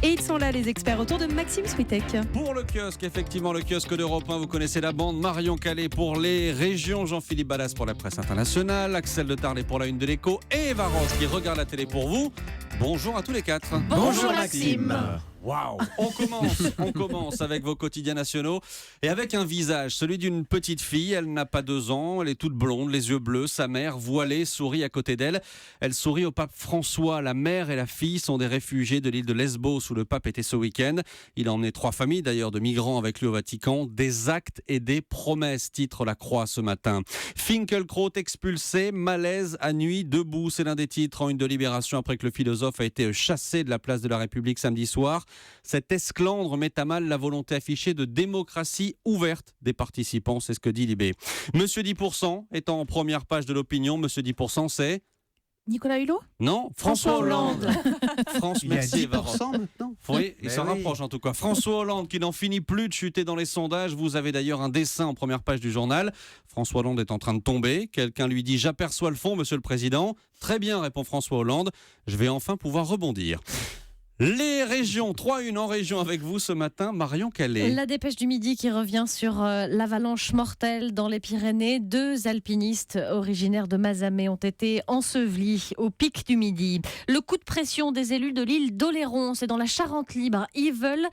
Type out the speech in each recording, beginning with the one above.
Et ils sont là, les experts, autour de Maxime Switek. Pour le kiosque, effectivement, le kiosque d'Europe 1, vous connaissez la bande. Marion Calais pour les régions, Jean-Philippe Ballas pour la presse internationale, Axel de Tarlet pour la une de l'Écho et Eva Ross qui regarde la télé pour vous. Bonjour à tous les quatre. Bonjour Maxime. Waouh. On commence avec vos quotidiens nationaux et avec un visage, celui d'une petite fille. Elle n'a pas 2 ans, elle est toute blonde, les yeux bleus. Sa mère, voilée, sourit à côté d'elle. Elle sourit au pape François. La mère et la fille sont des réfugiés de l'île de Lesbos où le pape était ce week-end. Il a emmené 3 familles d'ailleurs de migrants avec lui au Vatican. Des actes et des promesses, titre La Croix ce matin. Finkielkraut expulsé, malaise à nuit debout. C'est l'un des titres en une de Libération après que le philosophe a été chassé de la place de la République samedi soir. Cet esclandre met à mal la volonté affichée de démocratie ouverte des participants, c'est ce que dit Libé. Monsieur 10% est en première page de l'opinion. Monsieur 10%, c'est... Nicolas Hulot ? Non, François Hollande. Il y a Merci, 10% maintenant. Oui, il s'en rapproche en tout cas. François Hollande qui n'en finit plus de chuter dans les sondages. Vous avez d'ailleurs un dessin en première page du journal. François Hollande est en train de tomber. Quelqu'un lui dit « J'aperçois le fond, monsieur le président ». Très bien, répond François Hollande. Je vais enfin pouvoir rebondir. Les régions, 3-1 en région avec vous ce matin, Marion Calais. La dépêche du midi qui revient sur l'avalanche mortelle dans les Pyrénées. 2 alpinistes originaires de Mazamet ont été ensevelis au pic du midi. Le coup de pression des élus de l'île d'Oléron, c'est dans la Charente libre. Ils veulent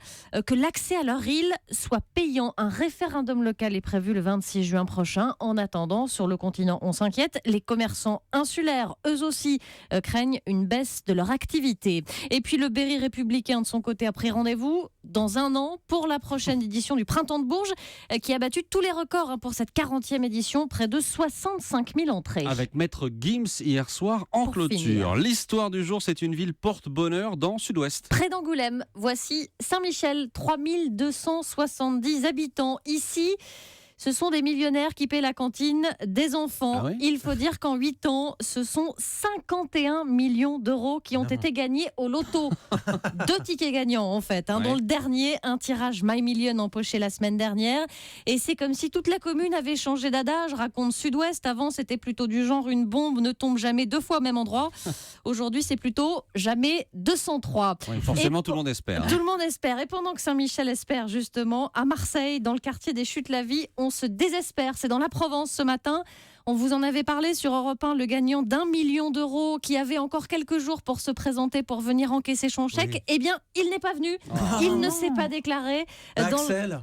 que l'accès à leur île soit payant. Un référendum local est prévu le 26 juin prochain. En attendant, sur le continent, on s'inquiète. Les commerçants insulaires, eux aussi, craignent une baisse de leur activité. Et puis le Berry républicain de son côté a pris rendez-vous dans 1 an pour la prochaine édition du Printemps de Bourges qui a battu tous les records pour cette 40e édition, près de 65 000 entrées. Avec Maître Gims hier soir en clôture. Finir. L'histoire du jour, c'est une ville porte-bonheur dans Sud-Ouest. Près d'Angoulême, voici Saint-Michel, 3270 habitants. Ici, ce sont des millionnaires qui paient la cantine des enfants. Ah oui ? Il faut dire qu'en 8 ans, ce sont 51 millions d'euros qui ont été gagnés au loto. 2 tickets gagnants en fait, Ouais. dont le dernier, un tirage My Million empoché la semaine dernière. Et c'est comme si toute la commune avait changé d'adage, raconte Sud-Ouest. Avant, c'était plutôt du genre une bombe ne tombe jamais 2 fois au même endroit. Aujourd'hui, c'est plutôt jamais 203. Oui, forcément, Et tout le monde espère. Tout le monde espère. Et pendant que Saint-Michel espère, justement, à Marseille, dans le quartier des Chutes-la-Vie, on se désespère. C'est dans la Provence ce matin. On vous en avait parlé sur Europe 1, le gagnant d'1 million d'euros qui avait encore quelques jours pour se présenter, pour venir encaisser son chèque. Oui. Eh bien, il n'est pas venu. Il ne s'est pas déclaré. Axel.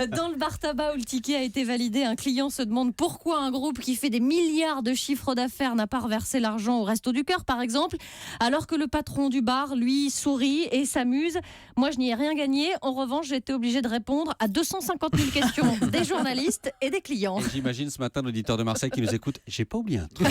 Dans le bar tabac où le ticket a été validé, un client se demande pourquoi un groupe qui fait des milliards de chiffres d'affaires n'a pas reversé l'argent au Resto du Cœur, par exemple, alors que le patron du bar, lui, sourit et s'amuse. Moi, je n'y ai rien gagné. En revanche, j'ai été obligée de répondre à 250 000 questions des journalistes et des clients. Et j'imagine ce matin l'auditeur de Marseille qui nous écoute. J'ai pas oublié un truc.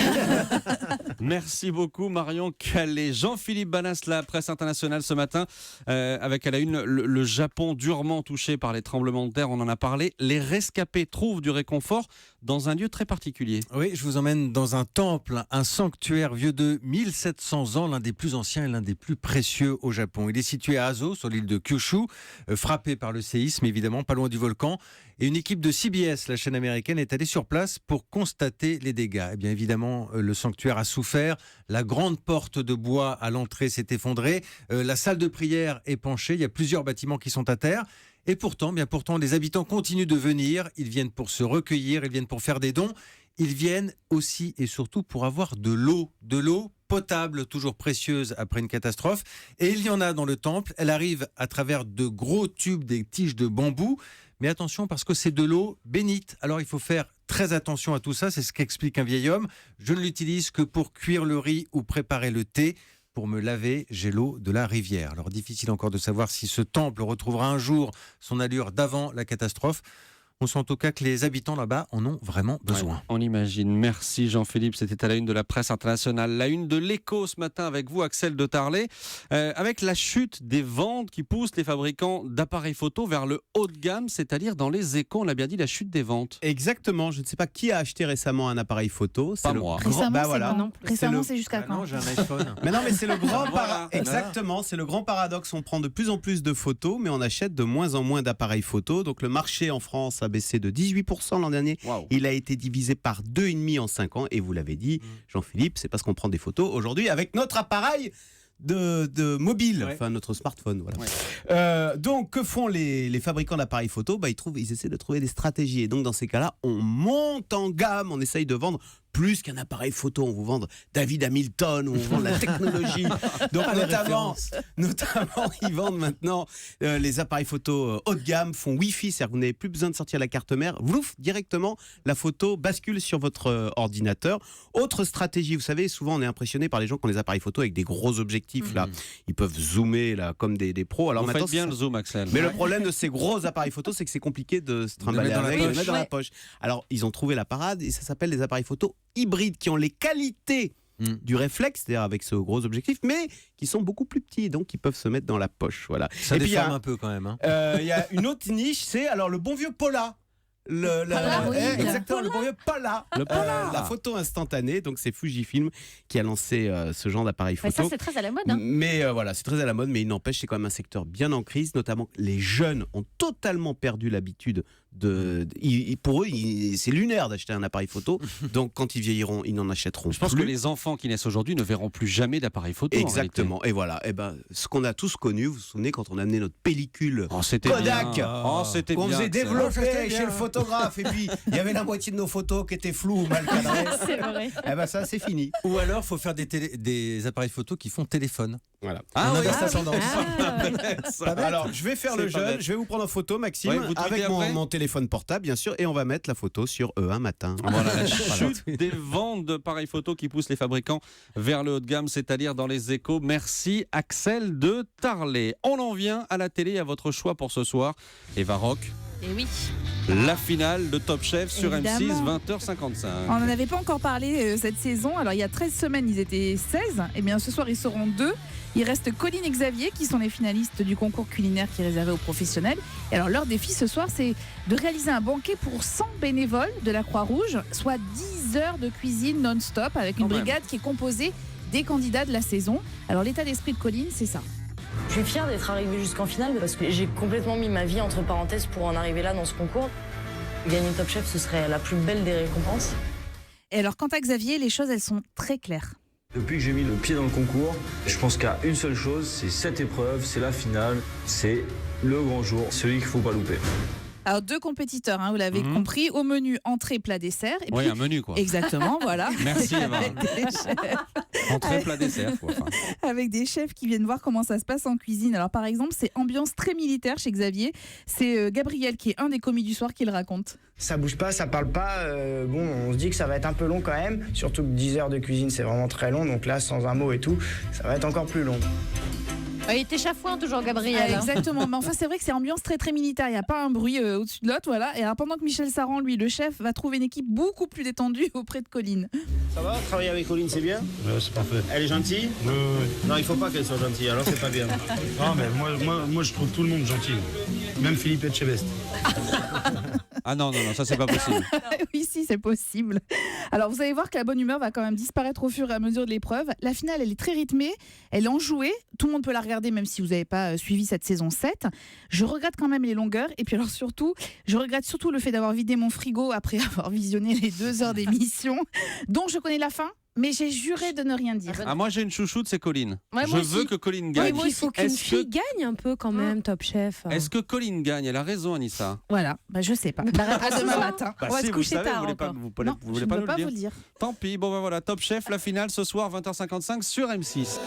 Merci beaucoup Marion Calais. Jean-Philippe Ballas, la presse internationale ce matin, avec à la une le Japon durement touché par les tremblements de terre. On en a parlé. Les rescapés trouvent du réconfort dans un lieu très particulier. Oui, je vous emmène dans un temple, un sanctuaire vieux de 1700 ans, l'un des plus anciens et l'un des plus précieux au Japon. Il est situé à Aso, sur l'île de Kyushu, frappé par le séisme, évidemment, pas loin du volcan. Et une équipe de CBS, la chaîne américaine, est allée sur place pour constater les dégâts. Eh bien, évidemment, le sanctuaire a souffert. La grande porte de bois à l'entrée s'est effondrée. La salle de prière est penchée. Il y a plusieurs bâtiments qui sont à terre. Et pourtant, les habitants continuent de venir. Ils viennent pour se recueillir, ils viennent pour faire des dons. Ils viennent aussi et surtout pour avoir de l'eau potable, toujours précieuse après une catastrophe. Et il y en a dans le temple. Elle arrive à travers de gros tubes, des tiges de bambou. Mais attention, parce que c'est de l'eau bénite. Alors il faut faire très attention à tout ça. C'est ce qu'explique un vieil homme. Je ne l'utilise que pour cuire le riz ou préparer le thé. Pour me laver, j'ai l'eau de la rivière. Alors difficile encore de savoir si ce temple retrouvera un jour son allure d'avant la catastrophe. On sent en tout cas que les habitants là-bas en ont vraiment besoin. Ouais, on imagine. Merci Jean-Philippe. C'était à la une de la presse internationale. La une de l'Écho ce matin avec vous, Axel de Tarlet. Avec la chute des ventes qui poussent les fabricants d'appareils photo vers le haut de gamme, c'est-à-dire dans les échos, on l'a bien dit, la chute des ventes. Exactement. Je ne sais pas qui a acheté récemment un appareil photo. Pas moi. Récemment, voilà. c'est moi non plus. Récemment, le- c'est jusqu'à quand? Non, j'ai un iPhone. Mais non, mais c'est le grand Voilà. Exactement, c'est le grand paradoxe. On prend de plus en plus de photos, mais on achète de moins en moins d'appareils photo. Donc le marché en France a baissé de 18% l'an dernier. Waouh. Il a été divisé par 2,5 en 5 ans. Et vous l'avez dit, Jean-Philippe, c'est parce qu'on prend des photos aujourd'hui avec notre appareil de mobile, Ouais. enfin notre smartphone. Voilà. Ouais. Donc, que font les fabricants d'appareils photo ? Ils essaient de trouver des stratégies. Et donc, dans ces cas-là, on monte en gamme, on essaye de vendre plus qu'un appareil photo. On vous vend David Hamilton, on vous vend de la technologie. Donc, notamment, ils vendent maintenant les appareils photo haut de gamme, font Wi-Fi, c'est-à-dire que vous n'avez plus besoin de sortir la carte mère. Vlouf, directement, la photo bascule sur votre ordinateur. Autre stratégie, vous savez, souvent on est impressionné par les gens qui ont des appareils photo avec des gros objectifs. Là, ils peuvent zoomer là, comme des pros. Alors Vous maintenant, faites bien le zoom, Axel. mais le problème de ces gros appareils photo, c'est que c'est compliqué de se trimballer mettre dans la avec, de poche. mettre dans la poche. Alors, ils ont trouvé la parade et ça s'appelle des appareils photo hybrides qui ont les qualités du réflexe, c'est-à-dire avec ce gros objectif, mais qui sont beaucoup plus petits, donc qui peuvent se mettre dans la poche. Voilà. Ça et puis, il y déforme a un peu quand même. il y a une autre niche, c'est alors le bon vieux Pola. Exactement, le bon vieux Pola. Le Pola. La photo instantanée, donc c'est Fujifilm qui a lancé ce genre d'appareil Ouais, photo. ça, c'est très à la mode. Hein. Mais voilà, c'est très à la mode, mais il n'empêche, c'est quand même un secteur bien en crise, notamment les jeunes ont totalement perdu l'habitude pour eux, c'est lunaire d'acheter un appareil photo, donc quand ils vieilliront, ils n'en achèteront Je pense plus. que les enfants qui naissent aujourd'hui ne verront plus jamais d'appareil photo. en Exactement, et voilà, et ben, ce qu'on a tous connu, vous vous souvenez quand on a amené notre pellicule réalité. Oh, c'était Kodak. bien. Oh, c'était qu'on bien, faisait Axel. développer chez le photographe, et puis il y avait la moitié de nos photos qui étaient floues ou mal cadrées. C'est vrai. Eh ben ça, c'est fini. Ou alors, il faut faire des appareils photo qui font téléphone. Voilà. Ah On oui, inverse la tendance. ça. Alors, je vais faire le C'est pas jeune, bête. je vais vous prendre en photo, Maxime, Ouais, vous tweetez avec après mon téléphone portable, bien sûr, et on va mettre la photo sur E1 matin. Voilà, la chute des ventes d'appareils photo qui pousse les fabricants vers le haut de gamme, c'est-à-dire dans les échos. Merci Axel de Tarlet. On en vient à la télé, à votre choix pour ce soir. Eva Rock, Et oui. la finale de Top Chef sur Évidemment. M6, 20h55. On n'en avait pas encore parlé cette saison. Alors, il y a 13 semaines, ils étaient 16. Et bien, ce soir, ils seront 2. Il reste Colline et Xavier qui sont les finalistes du concours culinaire qui est réservé aux professionnels. Et alors, leur défi ce soir, c'est de réaliser un banquet pour 100 bénévoles de la Croix-Rouge, soit 10 heures de cuisine non-stop avec une Quand même. brigade qui est composée des candidats de la saison. Alors, l'état d'esprit de Colline, c'est ça. Je suis fière d'être arrivée jusqu'en finale parce que j'ai complètement mis ma vie entre parenthèses pour en arriver là dans ce concours. Gagner Top Chef, ce serait la plus belle des récompenses. Et alors, quant à Xavier, les choses, elles sont très claires. Depuis que j'ai mis le pied dans le concours, je pense qu'il y a une seule chose, c'est cette épreuve, c'est la finale, c'est le grand jour, celui qu'il ne faut pas louper. Alors, 2 compétiteurs, vous l'avez compris. Au menu, entrée, plat, dessert. Et Oui, puis- un menu quoi. Exactement, voilà. Merci Eva. Avec des chefs. Entrée, plat, dessert. Quoi. Enfin, Avec des chefs qui viennent voir comment ça se passe en cuisine. Alors par exemple, c'est ambiance très militaire chez Xavier. C'est Gabriel qui est un des commis du soir qui le raconte. Ça bouge pas, ça parle pas. Bon, on se dit que ça va être un peu long quand même. Surtout que 10 heures de cuisine, c'est vraiment très long. Donc là, sans un mot et tout, ça va être encore plus long. Il était chafouin toujours, Gabriel. hein. Exactement. Mais enfin, c'est vrai que c'est ambiance très très militaire. Il n'y a pas un bruit au-dessus de l'autre, voilà. Et alors pendant que Michel Saran, lui, le chef, va trouver une équipe beaucoup plus détendue auprès de Colline. Ça va, travailler avec Colline, c'est bien? C'est parfait. Elle est gentille? Non, il faut pas qu'elle soit gentille, alors c'est pas bien. Non, mais moi, je trouve tout le monde gentil. Même Philippe Etchebest. Ah non, ça c'est pas possible. Oui, si, c'est possible. Alors, vous allez voir que la bonne humeur va quand même disparaître au fur et à mesure de l'épreuve. La finale, elle est très rythmée, elle est enjouée. Tout le monde peut la regarder, même si vous n'avez pas suivi cette saison 7. Je regrette quand même les longueurs. Et puis alors surtout, je regrette surtout le fait d'avoir vidé mon frigo après avoir visionné les 2 heures d'émission, dont je connais la fin. Mais j'ai juré de ne rien dire. Ah, moi j'ai une chouchoute, c'est Colline. Ouais, Je moi veux aussi. que Colline Oui, gagne. mais il faut qu'une Est-ce fille que- gagne un peu quand même, Top Chef. Est-ce que Colline gagne? Elle a raison, Anissa. Voilà, je sais pas. À demain matin. Bah On va si, se vous coucher le savez, tard vous voulez pas, encore. vous Non, voulez je pas ne nous peux pas le vous dire. le dire. Tant pis, bon ben voilà, Top Chef, la finale ce soir 20h55 sur M6.